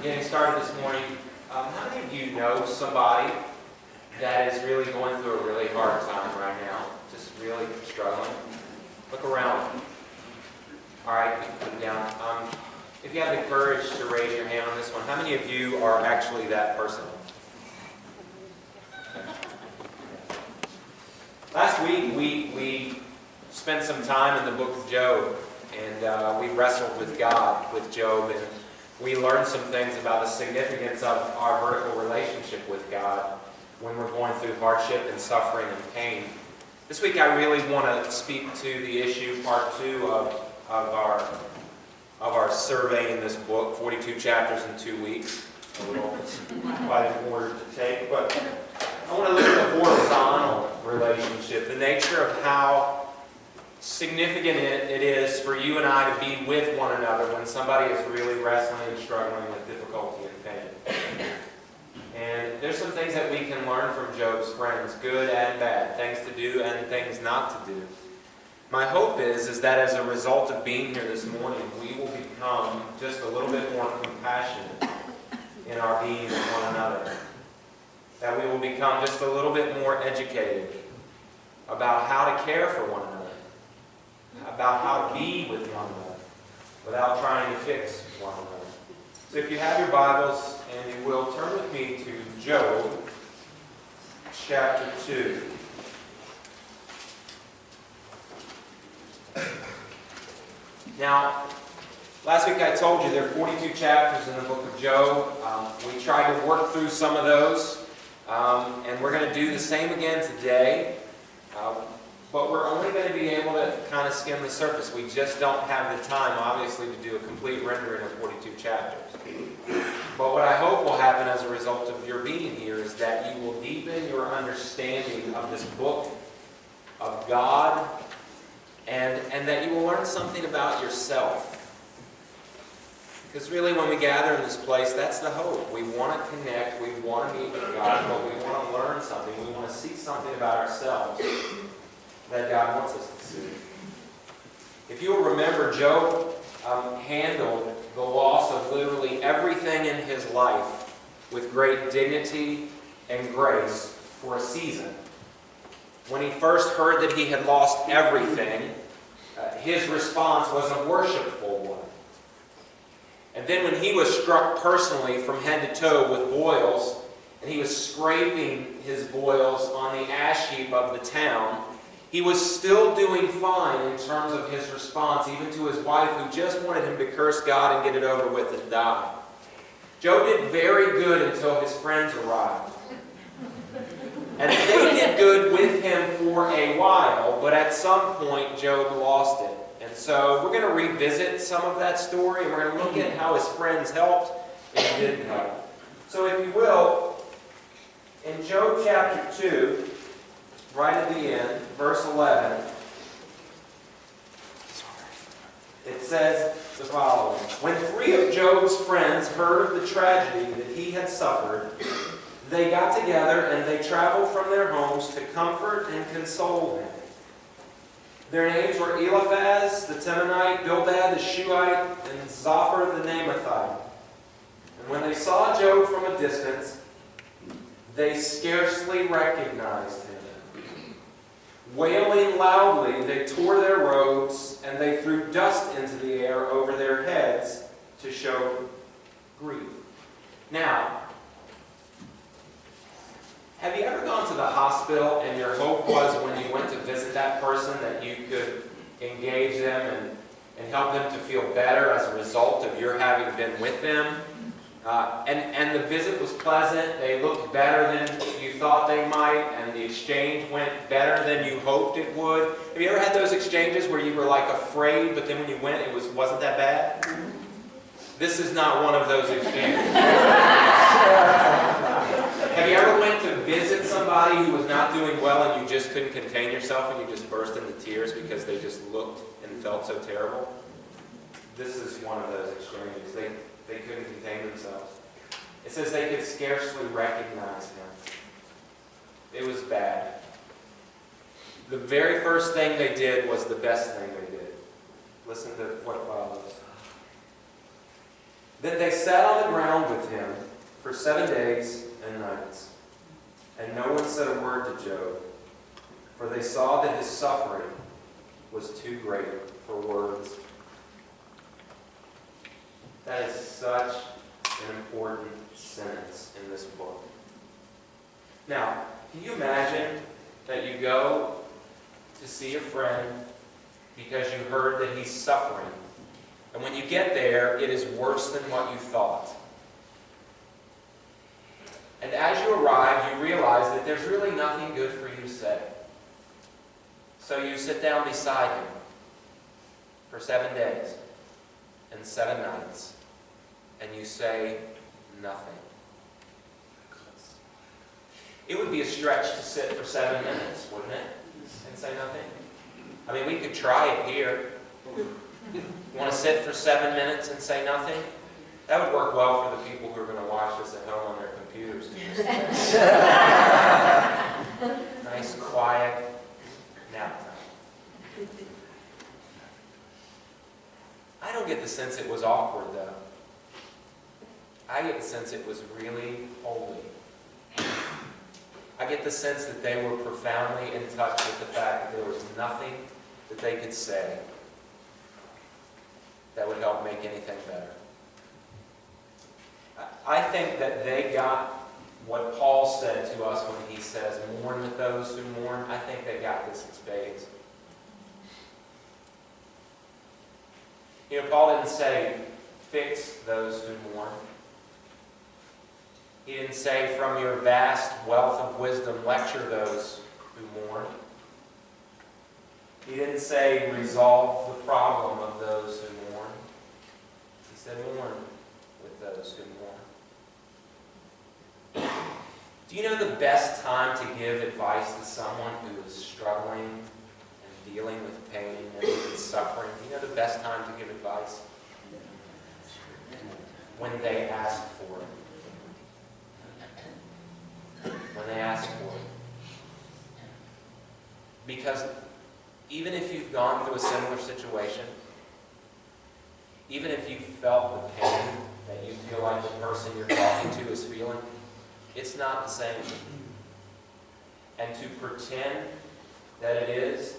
getting started this morning, how many of you know somebody that is really going through a really hard time right now? Just really struggling? Look around. All right, you can put it down. If you have the courage to raise your hand on this one, how many of you are actually that person? Last week, we spent some time in the book of Job, and we wrestled with God, with Job, and we learned some things about the significance of our vertical relationship with God when we're going through hardship and suffering and pain. This week I really want to speak to the issue, part 2 of our survey in this book, 42 chapters in 2 weeks. A little quite an order to take, but I want to look at the horizontal relationship, the nature of how significant it is for you and I to be with one another when somebody is really wrestling and struggling with difficulty and pain. And there's some things that we can learn from Job's friends, good and bad, things to do and things not to do. My hope is that as a result of being here this morning, we will become just a little bit more compassionate in our being with one another. That we will become just a little bit more educated about how to care for one another, about how to be with one another without trying to fix one another. So if you have your Bibles, and you will, turn with me to Job chapter 2. Now, last week I told you there are 42 chapters in the book of Job. We tried to work through some of those, and we're going to do the same again today. But we're only going to be able to kind of skim the surface. We just don't have the time, obviously, to do a complete rendering of 42 chapters. But what I hope will happen as a result of your being here is that you will deepen your understanding of this book of God, and that you will learn something about yourself. Because really, when we gather in this place, that's the hope. We want to connect, we want to meet with God, but we want to learn something. We want to see something about ourselves that God wants us to see. If you will remember, Job handled the loss of literally everything in his life with great dignity and grace for a season. When he first heard that he had lost everything, his response was a worshipful one. And then when he was struck personally from head to toe with boils, and he was scraping his boils on the ash heap of the town, he was still doing fine in terms of his response, even to his wife, who just wanted him to curse God and get it over with and die. Job did very good until his friends arrived. And they did good with him for a while, but at some point Job lost it. And so we're going to revisit some of that story, and we're going to look at how his friends helped and didn't help. So if you will, in Job chapter 2, right at the end, verse 11, it says the following: When 3 of Job's friends heard of the tragedy that he had suffered, they got together and they traveled from their homes to comfort and console him. Their names were Eliphaz the Temanite, Bildad the Shuhite, and Zophar the Naamathite. And when they saw Job from a distance, they scarcely recognized him. Wailing loudly, they tore their robes, and they threw dust into the air over their heads to show grief. Now, have you ever gone to the hospital and your hope was when you went to visit that person that you could engage them and help them to feel better as a result of your having been with them? And the visit was pleasant, they looked better than you thought they might, and the exchange went better than you hoped it would. Have you ever had those exchanges where you were like afraid, but then when you went it wasn't that bad? This is not one of those exchanges. Have you ever went to visit somebody who was not doing well and you just couldn't contain yourself and you just burst into tears because they just looked and felt so terrible? This is one of those exchanges. They couldn't contain themselves. It says they could scarcely recognize him. It was bad. The very first thing they did was the best thing they did. Listen to what follows. Then they sat on the ground with him for 7 days and nights. And no one said a word to Job, for they saw that his suffering was too great for words. That is such an important sentence in this book. Now, can you imagine that you go to see a friend because you heard that he's suffering, and when you get there, it is worse than what you thought? And as you arrive, you realize that there's really nothing good for you to say. So you sit down beside him for 7 days and 7 nights, and you say nothing. It would be a stretch to sit for 7 minutes, wouldn't it? And say nothing? I mean, we could try it here. You want to sit for 7 minutes and say nothing? That would work well for the people who are going to watch this at home on their computers. Nice, quiet nap time. I don't get the sense it was awkward, though. I get the sense it was really holy. I get the sense that they were profoundly in touch with the fact that there was nothing that they could say that would help make anything better. I think that they got what Paul said to us when he says, mourn with those who mourn. I think they got this in spades. You know, Paul didn't say, fix those who mourn. He didn't say, from your vast wealth of wisdom, lecture those who mourn. He didn't say, resolve the problem of those who mourn. He said, mourn with those who mourn. Do you know the best time to give advice to someone who is struggling and dealing with pain and even suffering? Do you know the best time to give advice? When they ask for it. When they ask for it. Because even if you've gone through a similar situation, even if you felt the pain that you feel like the person you're talking to is feeling, it's not the same. And to pretend that it is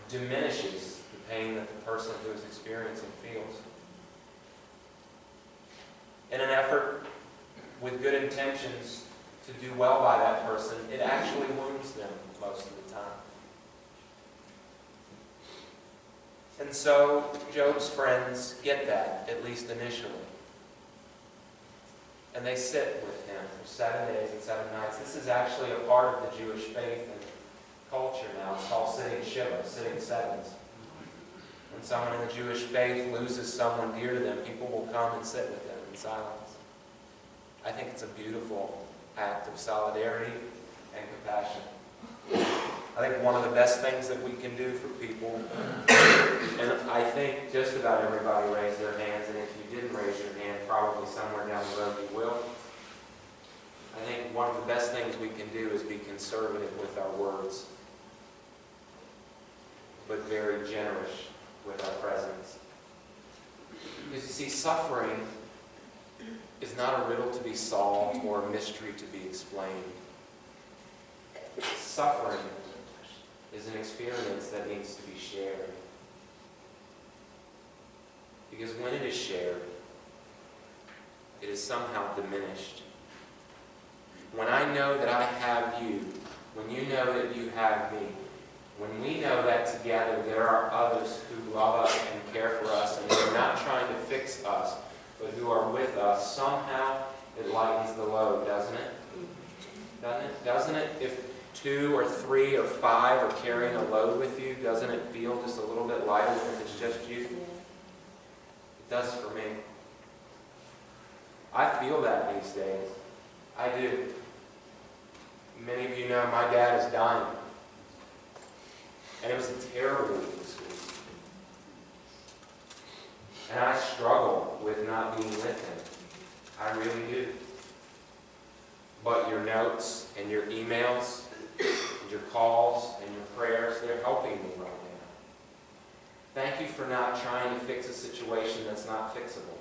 diminishes the pain that the person who is experiencing feels. In an effort with good intentions to do well by that person, it actually wounds them most of the time. And so Job's friends get that, at least initially. And they sit with him for 7 days and 7 nights. This is actually a part of the Jewish faith and culture now. It's called sitting Shiva, sitting sevens. When someone in the Jewish faith loses someone dear to them, people will come and sit with them in silence. I think it's a beautiful act of solidarity and compassion. I think one of the best things that we can do for people, and I think just about everybody raised their hands, and if you didn't raise your hand, probably somewhere down the road you will. I think one of the best things we can do is be conservative with our words, but very generous with our presence. Because you see, suffering is not a riddle to be solved or a mystery to be explained. Suffering is an experience that needs to be shared. Because when it is shared, it is somehow diminished. When I know that I have you, when you know that you have me, when we know that together there are others who love us and care for us and who are not trying to fix us, but who are with us, somehow it lightens the load, doesn't it? Doesn't it? If 2 or 3 or 5 are carrying a load with you, doesn't it feel just a little bit lighter than if it's just you? It does for me. I feel that these days. I do. Many of you know my dad is dying. And it was a terrible week this week. And I struggle with not being with him. I really do. But your notes and your emails and your calls and your prayers, they're helping me right now. Thank you for not trying to fix a situation that's not fixable.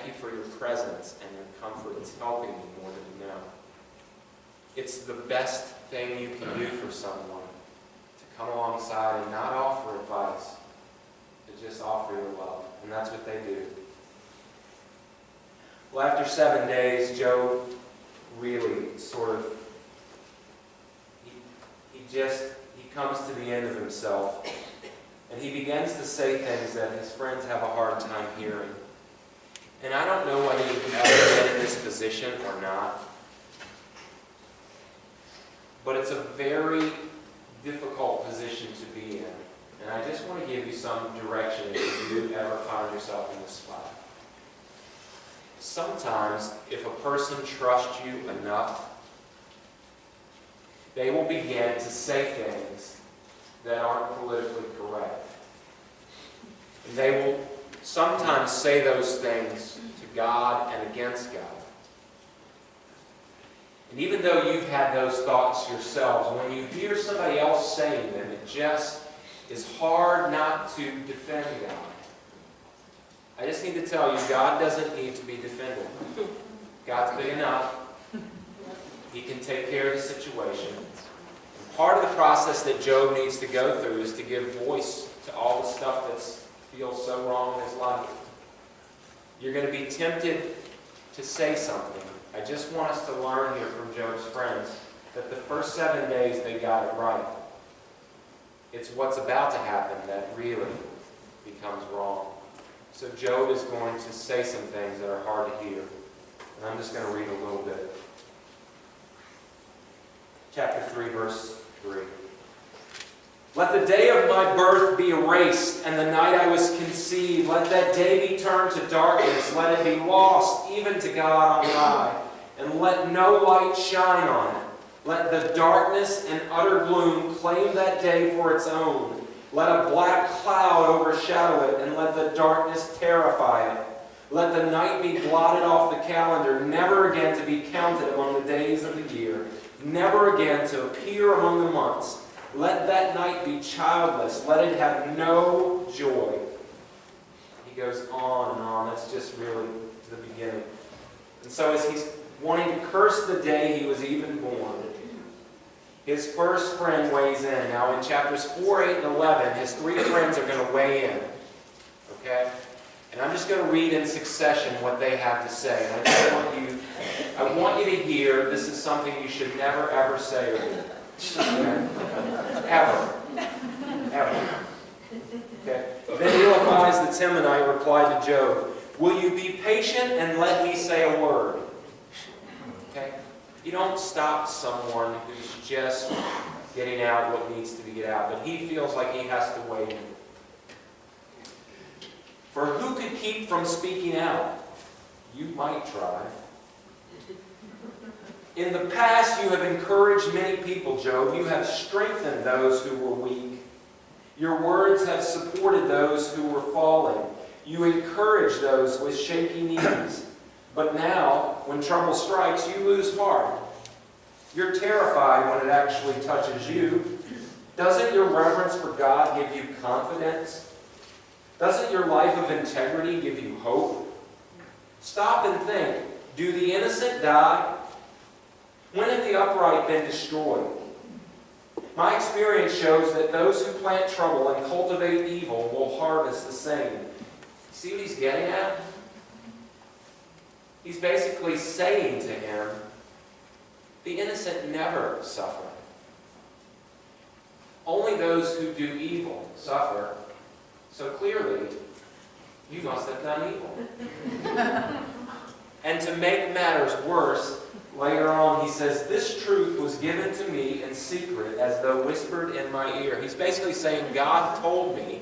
thank you for your presence and your comfort. It's helping me more than you know. It's the best thing you can do for someone, to come alongside and not offer advice, to just offer your love. And that's what they do. Well, after 7 days, Job really sort of, he comes to the end of himself. And he begins to say things that his friends have a hard time hearing. And I don't know whether you've ever been in this position or not, but it's a very difficult position to be in. And I just want to give you some direction if you do ever find yourself in this spot. Sometimes, if a person trusts you enough, they will begin to say things that aren't politically correct. And they will sometimes say those things to God and against God. And even though you've had those thoughts yourselves, when you hear somebody else saying them, it just is hard not to defend God. I just need to tell you, God doesn't need to be defended. God's big enough. He can take care of the situation. And part of the process that Job needs to go through is to give voice to all the stuff that feels so wrong in his life. You're going to be tempted to say something. I just want us to learn here from Job's friends that the first 7 days they got it right. It's what's about to happen that really becomes wrong. So Job is going to say some things that are hard to hear. And I'm just going to read a little bit. Chapter 3, verse 3. Let the day of my birth be erased, and the night I was conceived. Let that day be turned to darkness. Let it be lost, even to God on high. And let no light shine on it. Let the darkness and utter gloom claim that day for its own. Let a black cloud overshadow it, and let the darkness terrify it. Let the night be blotted off the calendar, never again to be counted among the days of the year, never again to appear among the months. Let that night be childless. Let it have no joy. He goes on and on. That's just really the beginning. And so as he's wanting to curse the day he was even born, his first friend weighs in. Now in chapters 4, 8, and 11, his three friends are going to weigh in. Okay? And I'm just going to read in succession what they have to say. And I want you to hear, this is something you should never ever say to me. Okay? Ever. Ever. Okay? Then Eliphaz the Temanite replied to Job, will you be patient and let me say a word? Okay? You don't stop someone who's just getting out what needs to be get out, but he feels like he has to wait in. For who could keep from speaking out? You might try. In the past you have encouraged many people, Job. You have strengthened those who were weak. Your words have supported those who were falling. You encourage those with shaky knees. But now, when trouble strikes, you lose heart. You're terrified when it actually touches you. Doesn't your reverence for God give you confidence? Doesn't your life of integrity give you hope? Stop and think. Do the innocent die? When have the upright been destroyed? My experience shows that those who plant trouble and cultivate evil will harvest the same. See what he's getting at? He's basically saying to him, the innocent never suffer. Only those who do evil suffer. So clearly, you must have done evil. And to make matters worse, later on he says, this truth was given to me in secret as though whispered in my ear. He's basically saying, God told me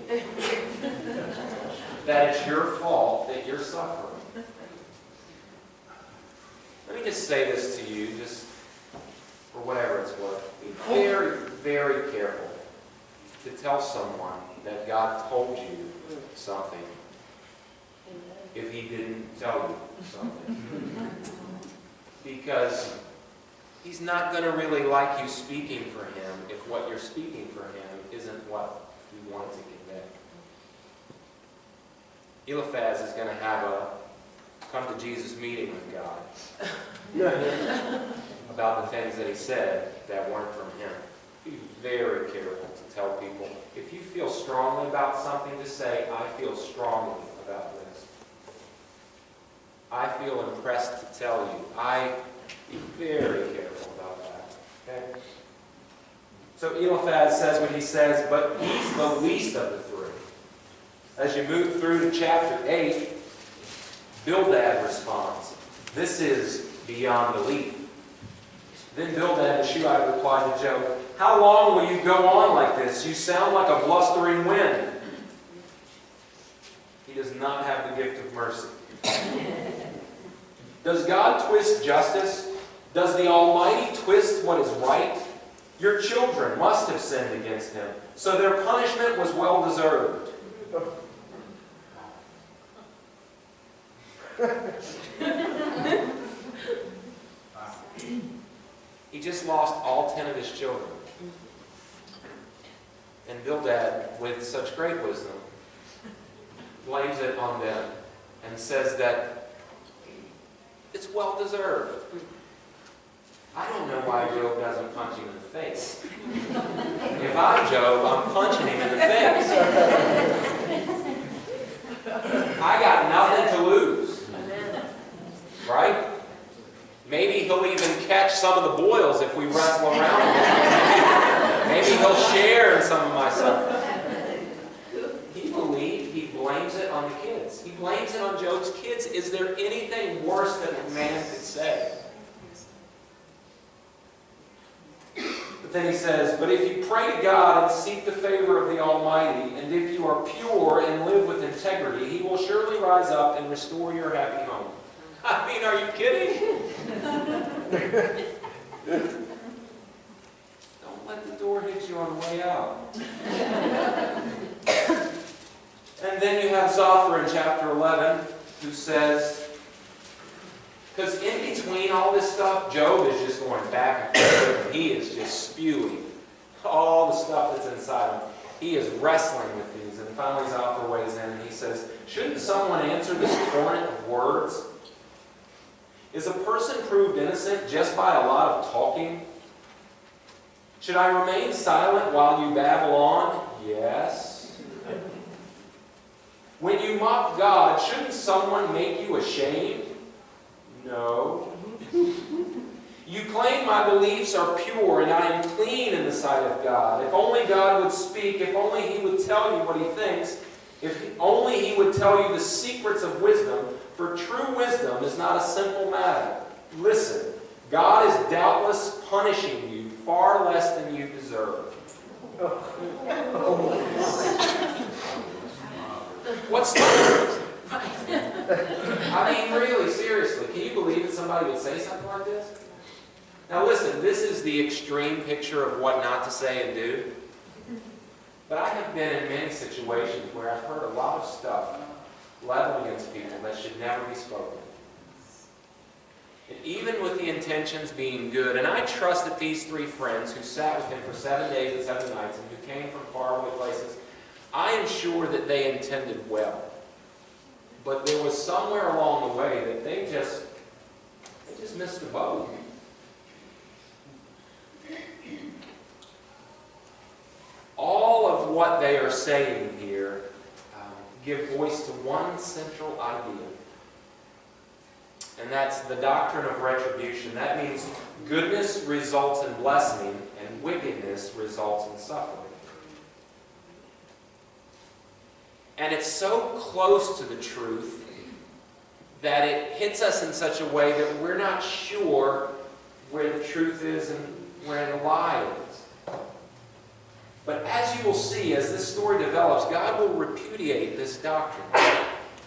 that it's your fault that you're suffering. Let me just say this to you, just for whatever it's worth. Be very, very careful to tell someone that God told you something if he didn't tell you something. Because he's not going to really like you speaking for him if what you're speaking for him isn't what you want to convey. Eliphaz is going to have a come to Jesus meeting with God about the things that he said that weren't from him. Be very careful to tell people. If you feel strongly about something, to say, I feel strongly about this. I feel impressed to tell you. Be very careful about that. Okay? So Eliphaz says what he says, but he's the least of the three. As you move through to chapter 8, Bildad responds, this is beyond belief. Then Bildad the Shuhite replied to Job, how long will you go on like this? You sound like a blustering wind. He does not have the gift of mercy. Does God twist justice? Does the Almighty twist what is right? Your children must have sinned against him, so their punishment was well deserved. He just lost all 10 of his children. And Bildad, with such great wisdom, blames it on them and says that it's well deserved. I don't know why Job doesn't punch him in the face. If I'm Job, I'm punching him in the face. I got nothing to lose. Right? Maybe he'll even catch some of the boils if we wrestle around him. Maybe he'll share in some of my suffering. He blames it on the kids. He blames it on Job's kids. Is there anything worse that a man could say? But then he says, but if you pray to God and seek the favor of the Almighty, and if you are pure and live with integrity, he will surely rise up and restore your happy home. I mean, are you kidding? Don't let the door hit you on the way out. And then you have Zophar in chapter 11, who says, because in between all this stuff, Job is just going back and forth, and he is just spewing all the stuff that's inside him. He is wrestling with these, and finally Zophar weighs in, and he says, shouldn't someone answer this torrent of words? Is a person proved innocent just by a lot of talking? Should I remain silent while you babble on? Yes. When you mock God, shouldn't someone make you ashamed? No. You claim my beliefs are pure and I am clean in the sight of God. If only God would speak, if only he would tell you what he thinks, if only he would tell you the secrets of wisdom, for true wisdom is not a simple matter. Listen, God is doubtless punishing you far less than you deserve. What's the I mean, really, seriously, can you believe that somebody would say something like this? Now listen, this is the extreme picture of what not to say and do. But I have been in many situations where I've heard a lot of stuff leveled against people that should never be spoken. And even with the intentions being good, and I trust that these three friends who sat with him for 7 days and 7 nights and who came from faraway places, I am sure that they intended well. But there was somewhere along the way that they just missed the boat. All of what they are saying here give voice to one central idea. And that's the doctrine of retribution. That means goodness results in blessing and wickedness results in suffering. And it's so close to the truth that it hits us in such a way that we're not sure where the truth is and where the lie is. But as you will see, as this story develops, God will repudiate this doctrine.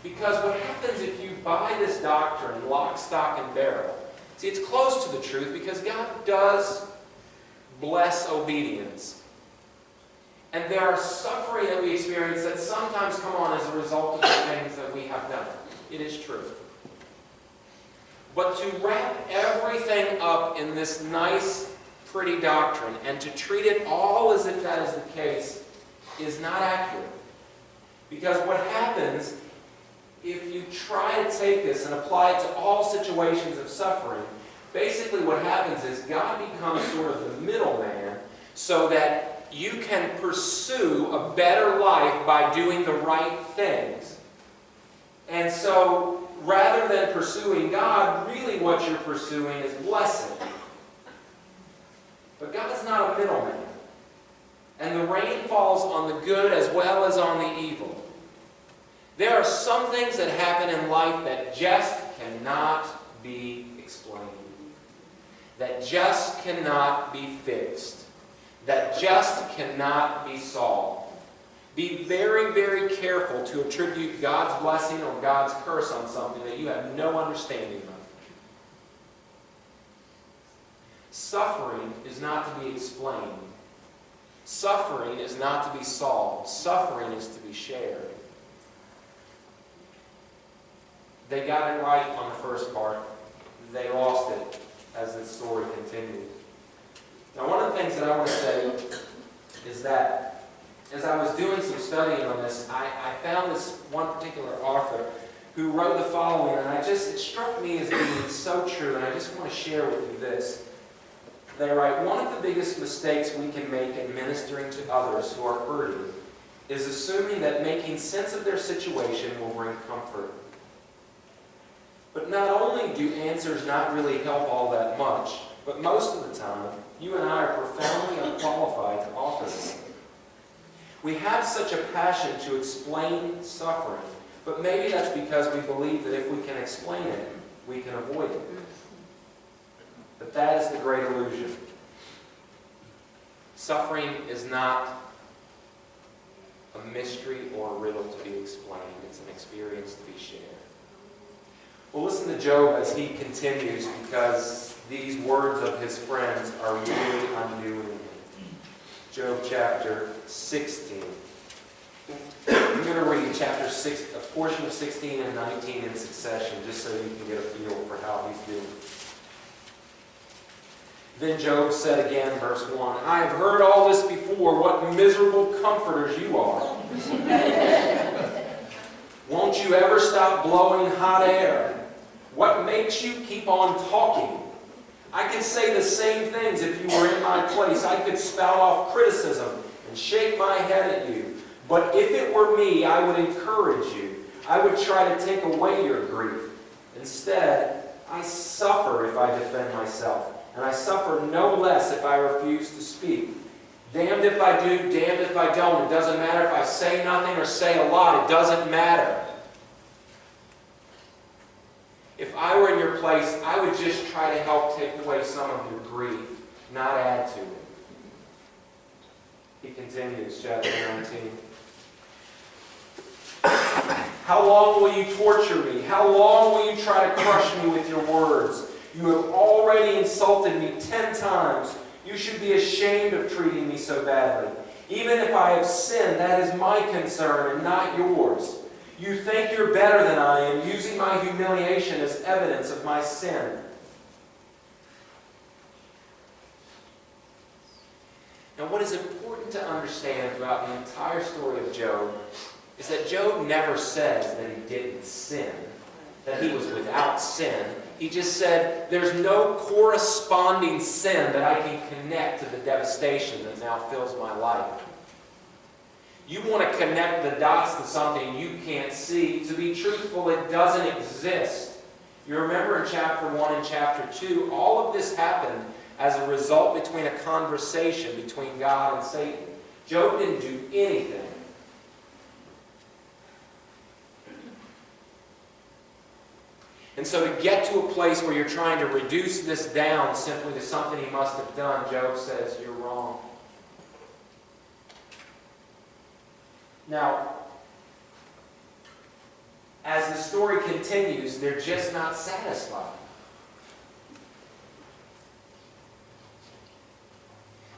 Because what happens if you buy this doctrine, lock, stock, and barrel? See, it's close to the truth because God does bless obedience. And there are suffering that we experience that sometimes come on as a result of the things that we have done. It is true. But to wrap everything up in this nice, pretty doctrine and to treat it all as if that is the case is not accurate. Because what happens if you try to take this and apply it to all situations of suffering, basically what happens is God becomes sort of the middleman so that you can pursue a better life by doing the right things. And so, rather than pursuing God, really what you're pursuing is blessing. But God's not a middleman. And the rain falls on the good as well as on the evil. There are some things that happen in life that just cannot be explained. That just cannot be fixed. That just cannot be solved. Be very, very careful to attribute God's blessing or God's curse on something that you have no understanding of. Suffering is not to be explained. Suffering is not to be solved. Suffering is to be shared. They got it right on the first part. They lost it as the story continued. Now, one of the things that I want to say is that as I was doing some studying on this, I found this one particular author who wrote the following, and it struck me as being so true, and I just want to share with you this. They write, one of the biggest mistakes we can make in ministering to others who are hurting is assuming that making sense of their situation will bring comfort. But not only do answers not really help all that much, but most of the time, you and I are profoundly unqualified to offer them. We have such a passion to explain suffering, but maybe that's because we believe that if we can explain it, we can avoid it. But that is the great illusion. Suffering is not a mystery or a riddle to be explained. It's an experience to be shared. Well, listen to Job as he continues, because these words of his friends are really undoing him. Job chapter 16. I'm going to read chapter 6, a portion of 16 and 19 in succession, just so you can get a feel for how he's doing. Then Job said again, verse 1, I have heard all this before, what miserable comforters you are. Won't you ever stop blowing hot air? What makes you keep on talking? I could say the same things if you were in my place. I could spout off criticism and shake my head at you. But if it were me, I would encourage you. I would try to take away your grief. Instead, I suffer if I defend myself. And I suffer no less if I refuse to speak. Damned if I do, damned if I don't. It doesn't matter if I say nothing or say a lot. It doesn't matter. If I were in your place, I would just try to help take away some of your grief, not add to it. He continues, chapter 19. How long will you torture me? How long will you try to crush me with your words? You have already insulted me 10 times. You should be ashamed of treating me so badly. Even if I have sinned, that is my concern and not yours. You think you're better than I am, using my humiliation as evidence of my sin. Now, what is important to understand throughout the entire story of Job is that Job never says that he didn't sin, that he was without sin. He just said, there's no corresponding sin that I can connect to the devastation that now fills my life. You want to connect the dots to something you can't see. To be truthful, it doesn't exist. You remember in chapter 1 and chapter 2, all of this happened as a result between a conversation between God and Satan. Job didn't do anything. And so to get to a place where you're trying to reduce this down simply to something he must have done, Job says, you're wrong. Now, as the story continues, they're just not satisfied.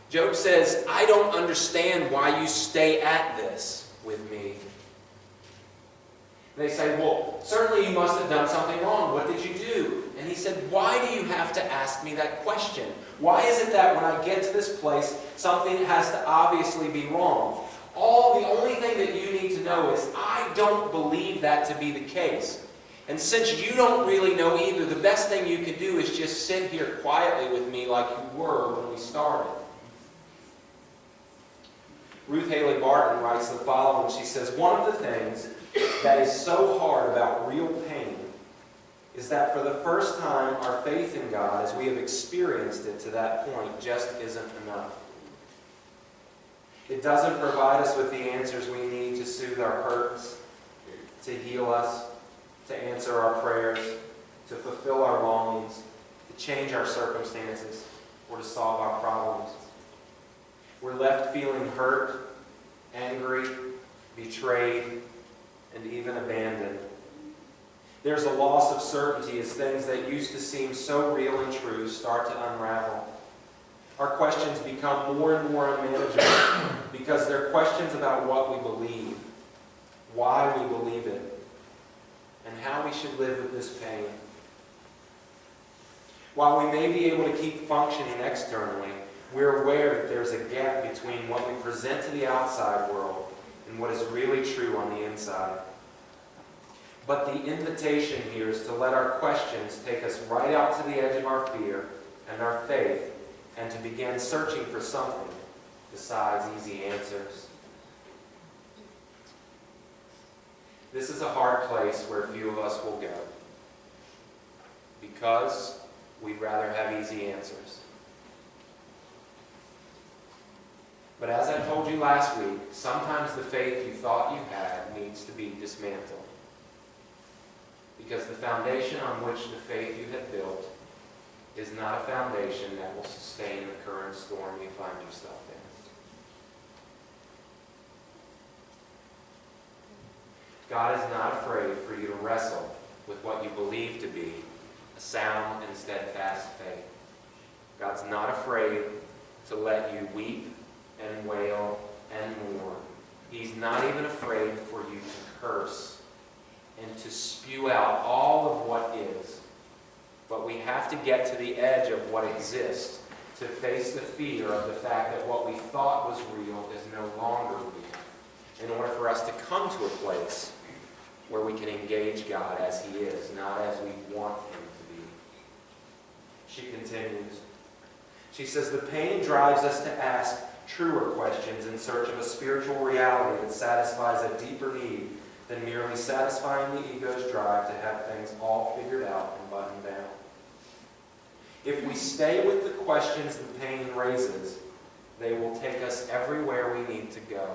Job says, I don't understand why you stay at this with me. And they say, well, certainly you must have done something wrong. What did you do? And he said, why do you have to ask me that question? Why is it that when I get to this place, something has to obviously be wrong? The only thing that you need to know is, I don't believe that to be the case. And since you don't really know either, the best thing you can do is just sit here quietly with me like you were when we started. Ruth Haley Barton writes the following. She says, one of the things that is so hard about real pain is that for the first time, our faith in God, as we have experienced it to that point, just isn't enough. It doesn't provide us with the answers we need to soothe our hurts, to heal us, to answer our prayers, to fulfill our longings, to change our circumstances, or to solve our problems. We're left feeling hurt, angry, betrayed, and even abandoned. There's a loss of certainty as things that used to seem so real and true start to unravel. Our questions become more and more unmanageable because they're questions about what we believe, why we believe it, and how we should live with this pain. While we may be able to keep functioning externally, we're aware that there's a gap between what we present to the outside world and what is really true on the inside. But the invitation here is to let our questions take us right out to the edge of our fear and our faith, and to begin searching for something besides easy answers. This is a hard place where few of us will go, because we'd rather have easy answers. But as I told you last week, sometimes the faith you thought you had needs to be dismantled. Because the foundation on which the faith you had built is not a foundation that will sustain the current storm you find yourself in. God is not afraid for you to wrestle with what you believe to be a sound and steadfast faith. God's not afraid to let you weep and wail and mourn. He's not even afraid for you to curse and to spew out all of what is. But we have to get to the edge of what exists to face the fear of the fact that what we thought was real is no longer real, in order for us to come to a place where we can engage God as He is, not as we want Him to be. She continues. She says, the pain drives us to ask truer questions in search of a spiritual reality that satisfies a deeper need than merely satisfying the ego's drive to have things all figured out and buttoned down. If we stay with the questions the pain raises, they will take us everywhere we need to go.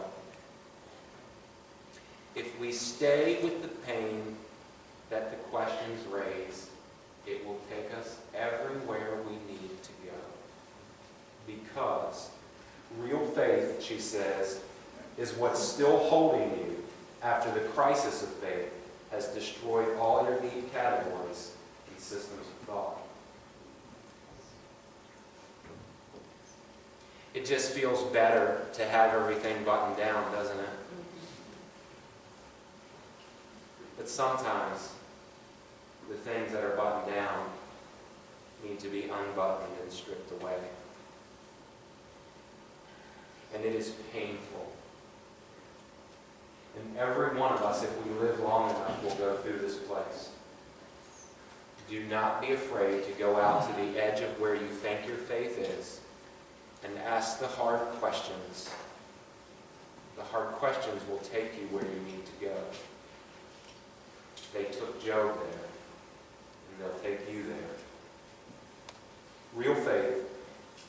If we stay with the pain that the questions raise, it will take us everywhere we need to go. Because real faith, she says, is what's still holding you after the crisis of faith has destroyed all your neat categories and systems of thought. It just feels better to have everything buttoned down, doesn't it? But sometimes the things that are buttoned down need to be unbuttoned and stripped away. And it is painful. And every one of us, if we live long enough, will go through this place. Do not be afraid to go out to the edge of where you think your faith is and ask the hard questions. The hard questions will take you where you need to go. They took Job there, and they'll take you there. Real faith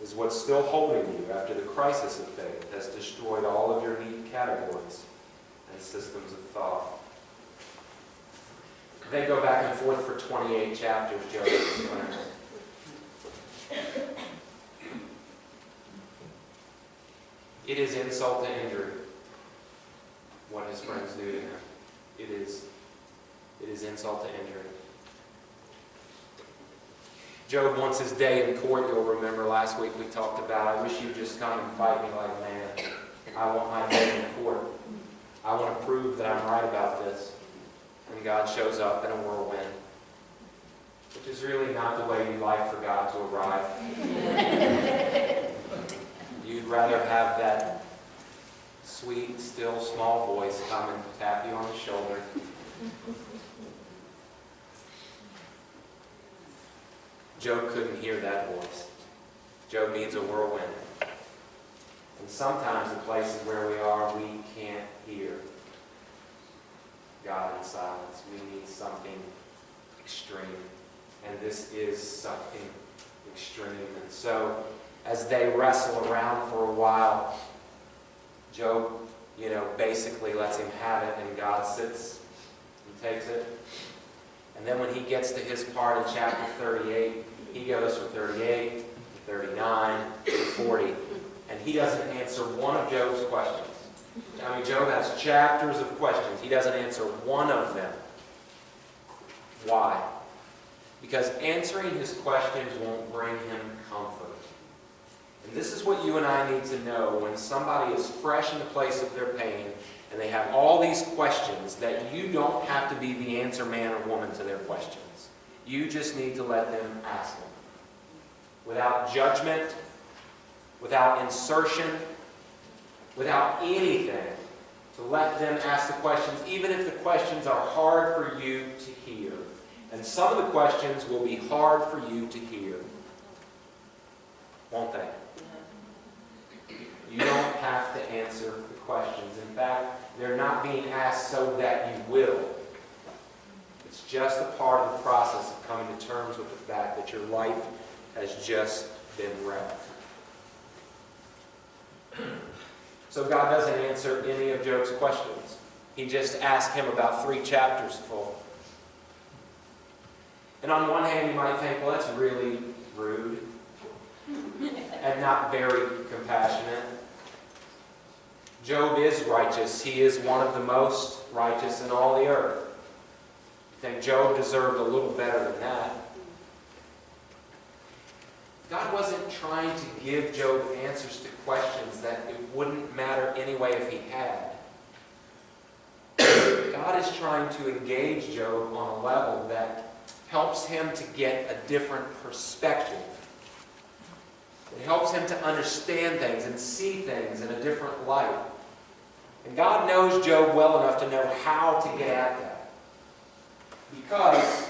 is what's still holding you after the crisis of faith has destroyed all of your neat categories and systems of thought. They go back and forth for 28 chapters, Job and friends. It is insult to injury what his friends do to him. It is insult to injury. Job wants his day in court. You'll remember last week we talked about, I wish you'd just come and fight me like a man. I want my day in court. I want to prove that I'm right about this. And God shows up in a whirlwind, which is really not the way you'd like for God to arrive. You'd rather have that sweet, still, small voice come and tap you on the shoulder. Job couldn't hear that voice. Job needs a whirlwind. And sometimes in places where we are, we can't hear God in silence. We need something extreme. And this is something extreme. And so, as they wrestle around for a while, Job, basically lets him have it, and God sits and takes it. And then when he gets to his part in chapter 38, he goes from 38 to 39 to 40, and he doesn't answer one of Job's questions. I mean, Job has chapters of questions. He doesn't answer one of them. Why? Because answering his questions won't bring him comfort. And this is what you and I need to know when somebody is fresh in the place of their pain and they have all these questions, that you don't have to be the answer man or woman to their questions. You just need to let them ask them. Without judgment, without insertion, without anything, to let them ask the questions, even if the questions are hard for you to hear. And some of the questions will be hard for you to hear. Won't they? You don't have to answer the questions. In fact, they're not being asked so that you will. It's just a part of the process of coming to terms with the fact that your life has just been wrecked. So God doesn't answer any of Job's questions. He just asked him about 3 chapters full. And on one hand, you might think, well, that's really rude and not very compassionate. Job is righteous. He is one of the most righteous in all the earth. You think Job deserved a little better than that. God wasn't trying to give Job answers to questions that it wouldn't matter anyway if he had. God is trying to engage Job on a level that helps him to get a different perspective. It helps him to understand things and see things in a different light. And God knows Job well enough to know how to get at that. Because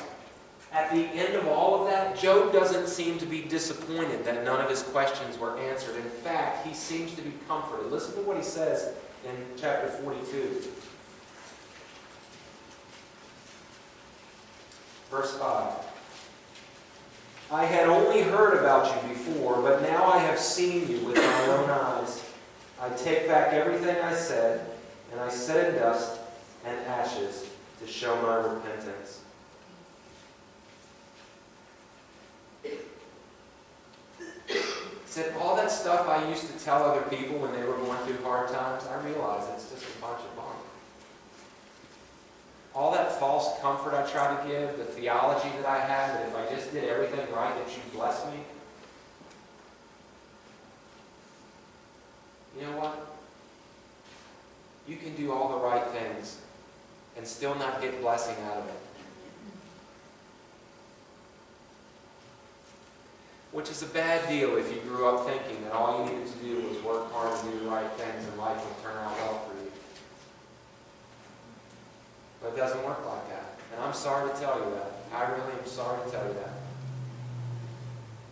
at the end of all of that, Job doesn't seem to be disappointed that none of his questions were answered. In fact, he seems to be comforted. Listen to what he says in chapter 42. Verse 5. I had only heard about you before, but now I have seen you with my own eyes. I take back everything I said, and I sit in dust and ashes to show my repentance. He said, all that stuff I used to tell other people when they were going through hard times, I realize it's just a bunch of bunk. All that false comfort I try to give, the theology that I had, that if I just did everything right, that you'd bless me. You know what? You can do all the right things and still not get blessing out of it. Which is a bad deal if you grew up thinking that all you needed to do was work hard and do the right things and life would turn out well for you. But it doesn't work like that. And I'm sorry to tell you that. I really am sorry to tell you that.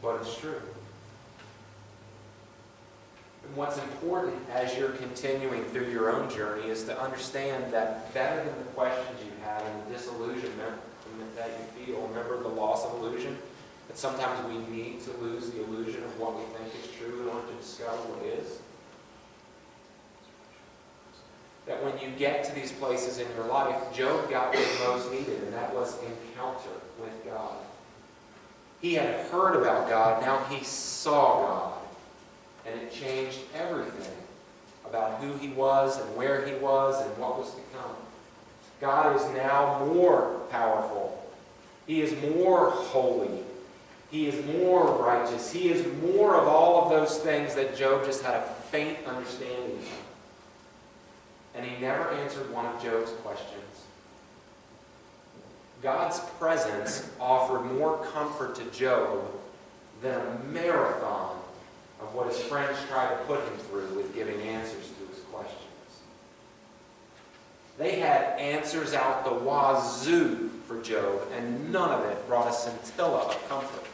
But it's true. And what's important as you're continuing through your own journey is to understand that better than the questions you have and the disillusionment that you feel, remember the loss of illusion? That sometimes we need to lose the illusion of what we think is true in order to discover what is. That when you get to these places in your life, Job got what he most needed, and that was encounter with God. He had heard about God, now he saw God. And it changed everything about who he was and where he was and what was to come. God is now more powerful. He is more holy. He is more righteous. He is more of all of those things that Job just had a faint understanding of. And he never answered one of Job's questions. God's presence offered more comfort to Job than a marathon of what his friends tried to put him through with giving answers to his questions. They had answers out the wazoo for Job, and none of it brought a scintilla of comfort.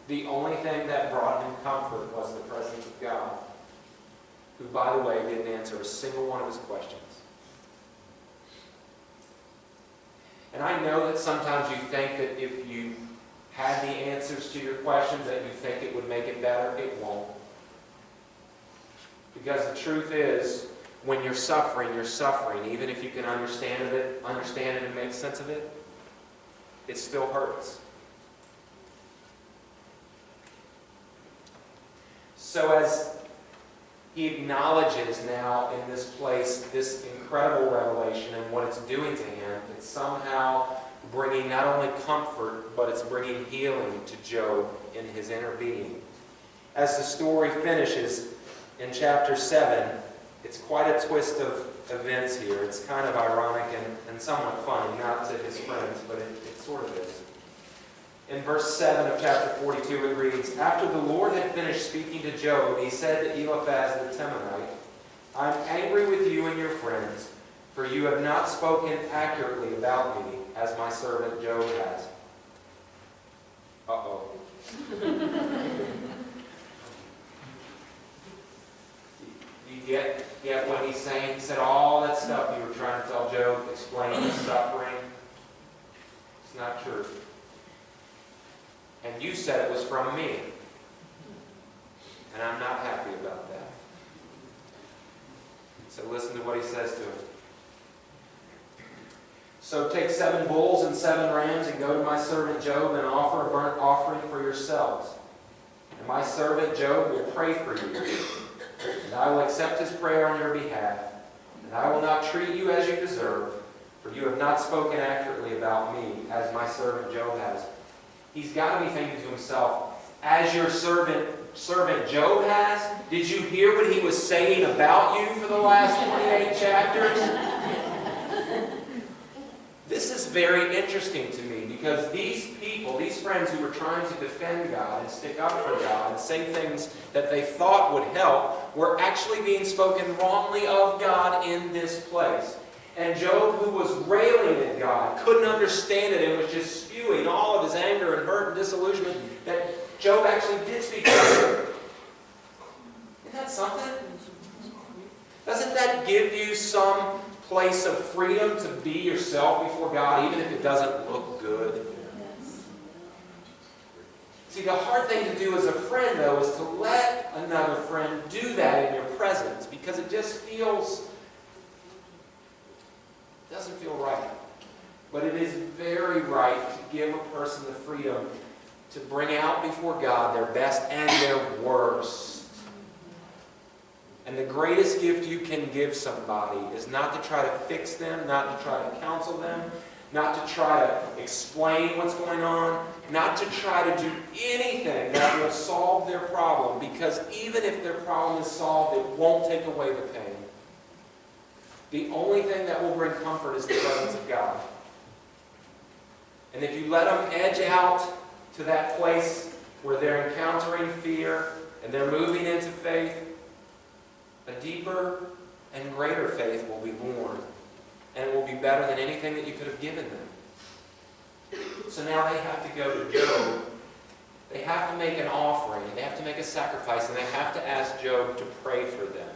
The only thing that brought him comfort was the presence of God, who, by the way, didn't answer a single one of his questions. And I know that sometimes you think that if you had the answers to your questions that you think it would make it better. It won't. Because the truth is, when you're suffering, even if you can understand it and make sense of it, it still hurts. So as he acknowledges now in this place this incredible revelation and what it's doing to him, it's somehow bringing not only comfort, but it's bringing healing to Job in his inner being. As the story finishes in chapter 7, it's quite a twist of events here. It's kind of ironic and somewhat funny, not to his friends, but it sort of is. In verse 7 of chapter 42 it reads, "After the Lord had finished speaking to Job, he said to Eliphaz the Temanite, I am angry with you and your friends, for you have not spoken accurately about me, as my servant Job has." Uh-oh. You get what he's saying? He said all that stuff you were trying to tell Job, explain his suffering. It's not true. And you said it was from me. And I'm not happy about that. So listen to what he says to him. "So take 7 bulls and 7 rams and go to my servant Job and offer a burnt offering for yourselves. And my servant Job will pray for you. And I will accept his prayer on your behalf. And I will not treat you as you deserve, for you have not spoken accurately about me, as my servant Job has." He's got to be thinking to himself, as your servant Job has? Did you hear what he was saying about you for the last 28 chapters? This is very interesting to me, because these people, these friends who were trying to defend God and stick up for God and say things that they thought would help, were actually being spoken wrongly of God in this place. And Job, who was railing at God, couldn't understand it and was just spewing all of his anger and hurt and disillusionment, that Job actually did speak truth. Isn't that something? Doesn't that give you some place of freedom to be yourself before God, even if it doesn't look good? See, the hard thing to do as a friend, though, is to let another friend do that in your presence, because it just doesn't feel right. But it is very right to give a person the freedom to bring out before God their best and their worst. And the greatest gift you can give somebody is not to try to fix them, not to try to counsel them, not to try to explain what's going on, not to try to do anything that will solve their problem, because even if their problem is solved, it won't take away the pain. The only thing that will bring comfort is the presence of God. And if you let them edge out to that place where they're encountering fear and they're moving into faith, a deeper and greater faith will be born. And it will be better than anything that you could have given them. So now they have to go to Job. They have to make an offering. They have to make a sacrifice. And they have to ask Job to pray for them.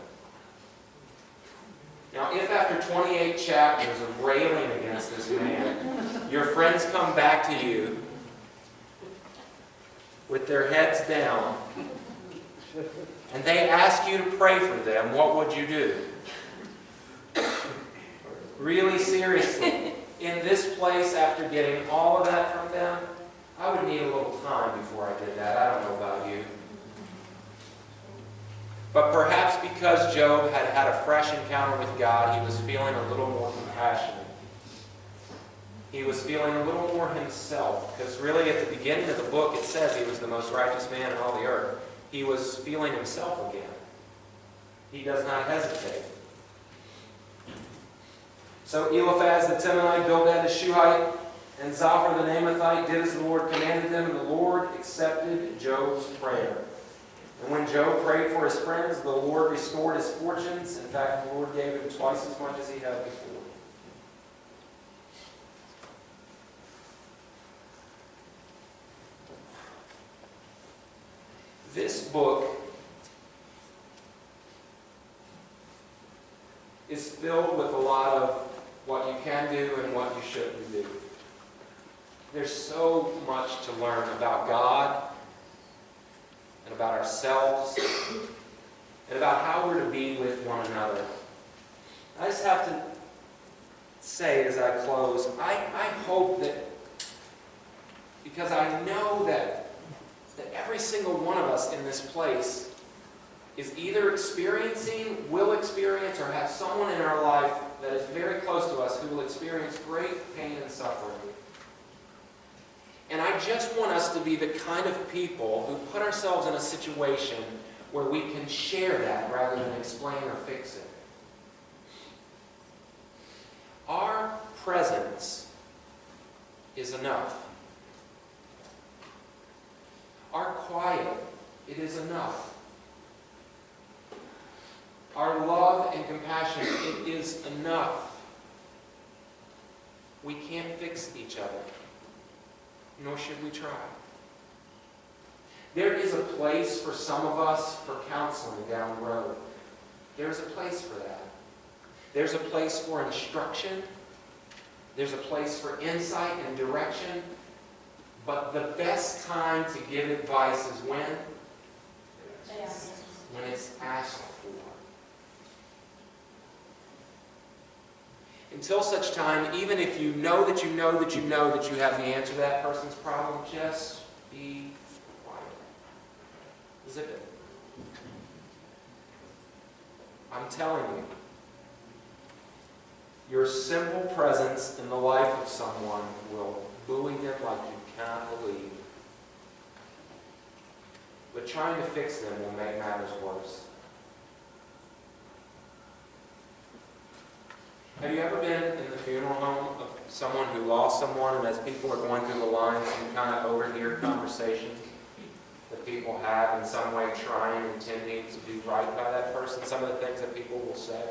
Now, if after 28 chapters of railing against this man, your friends come back to you with their heads down, and they ask you to pray for them, what would you do? Really seriously, in this place, after getting all of that from them, I would need a little time before I did that. I don't know about you. But perhaps because Job had had a fresh encounter with God, he was feeling a little more compassionate. He was feeling a little more himself. Because really at the beginning of the book it says he was the most righteous man in all the earth. He was feeling himself again. He does not hesitate. So Eliphaz the Temanite, Bildad the Shuhite, and Zophar the Naamathite did as the Lord commanded them, and the Lord accepted Job's prayer. And when Job prayed for his friends, the Lord restored his fortunes. In fact, the Lord gave him twice as much as he had before. This book is filled with a lot of what you can do and what you shouldn't do. There's so much to learn about God and about ourselves and about how we're to be with one another. I just have to say as I close, I hope that, because I know that every single one of us in this place is either experiencing, will experience, or have someone in our life that is very close to us who will experience great pain and suffering. And I just want us to be the kind of people who put ourselves in a situation where we can share that rather than explain or fix it. Our presence is enough. Our quiet, it is enough. Our love and compassion, it is enough. We can't fix each other, nor should we try. There is a place for some of us for counseling down the road. There's a place for that. There's a place for instruction. There's a place for insight and direction. But the best time to give advice is when? Yes. When it's asked for. Until such time, even if you know that you know that you know that you have the answer to that person's problem, just be quiet. Zip it. I'm telling you, your simple presence in the life of someone will buoy them like you cannot believe. But trying to fix them will make matters worse. Have you ever been in the funeral home of someone who lost someone, and as people are going through the lines, you kind of overhear conversations that people have in some way trying, intending to do right by that person? Some of the things that people will say.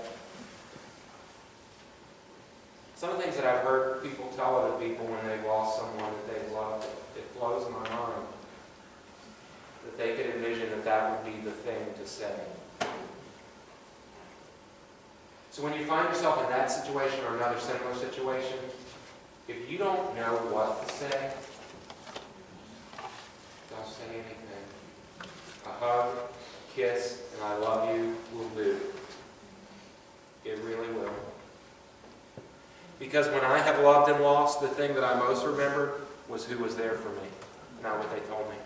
Some of the things that I've heard people tell other people when they've lost someone that they've loved, it blows my mind that they could envision that that would be the thing to say. So when you find yourself in that situation or another similar situation, if you don't know what to say, don't say anything. A hug, a kiss, and I love you will do. It really will. Because when I have loved and lost, the thing that I most remember was who was there for me, not what they told me.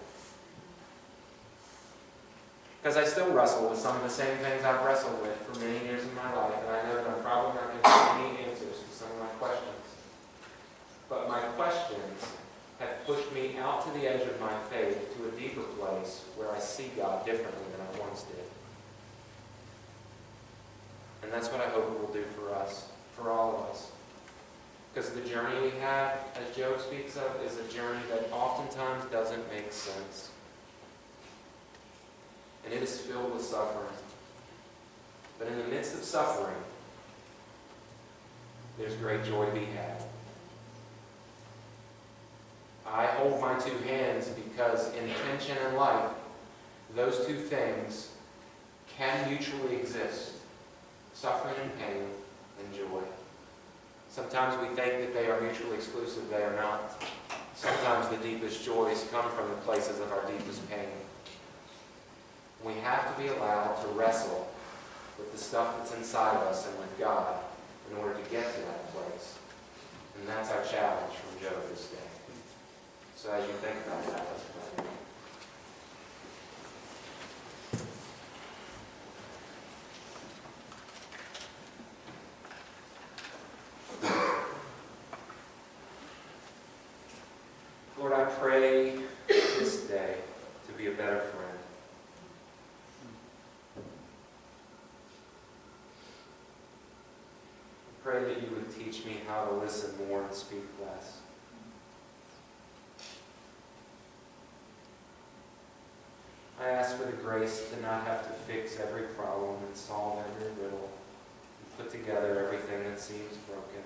Because I still wrestle with some of the same things I've wrestled with for many years in my life, and I know that I'm probably not going to get any answers to some of my questions. But my questions have pushed me out to the edge of my faith to a deeper place where I see God differently than I once did. And that's what I hope it will do for us, for all of us. Because the journey we have, as Job speaks of, is a journey that oftentimes doesn't make sense. And it is filled with suffering. But in the midst of suffering, there's great joy to be had. I hold my two hands because in tension and life, those two things can mutually exist. Suffering and pain and joy. Sometimes we think that they are mutually exclusive. They are not. Sometimes the deepest joys come from the places of our deepest pain. We have to be allowed to wrestle with the stuff that's inside of us and with God in order to get to that place. And that's our challenge from Job this day. So as you think about that, let's pray. Lord, I pray this day to be a better friend. I pray that you would teach me how to listen more and speak less. I ask for the grace to not have to fix every problem and solve every riddle and put together everything that seems broken.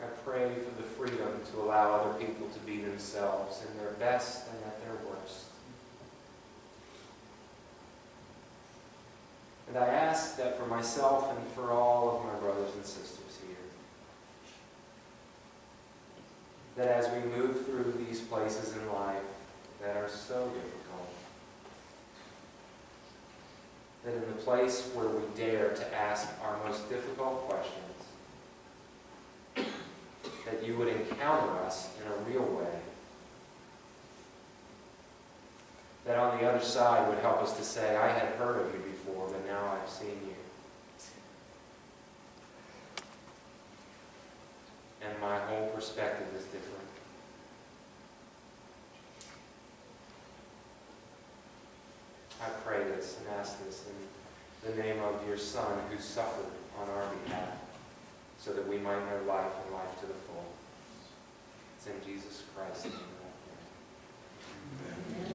I pray for the freedom to allow other people to be themselves in their best and at their worst. And I ask that for myself and for all of my brothers and sisters here, that as we move through these places in life that are so difficult, that in the place where we dare to ask our most difficult questions, that you would encounter us in a real way, that on the other side would help us to say, I had heard of you before, but now I've seen you. And my whole perspective is different. I pray this and ask this in the name of your Son who suffered on our behalf, so that we might know life and life to the full.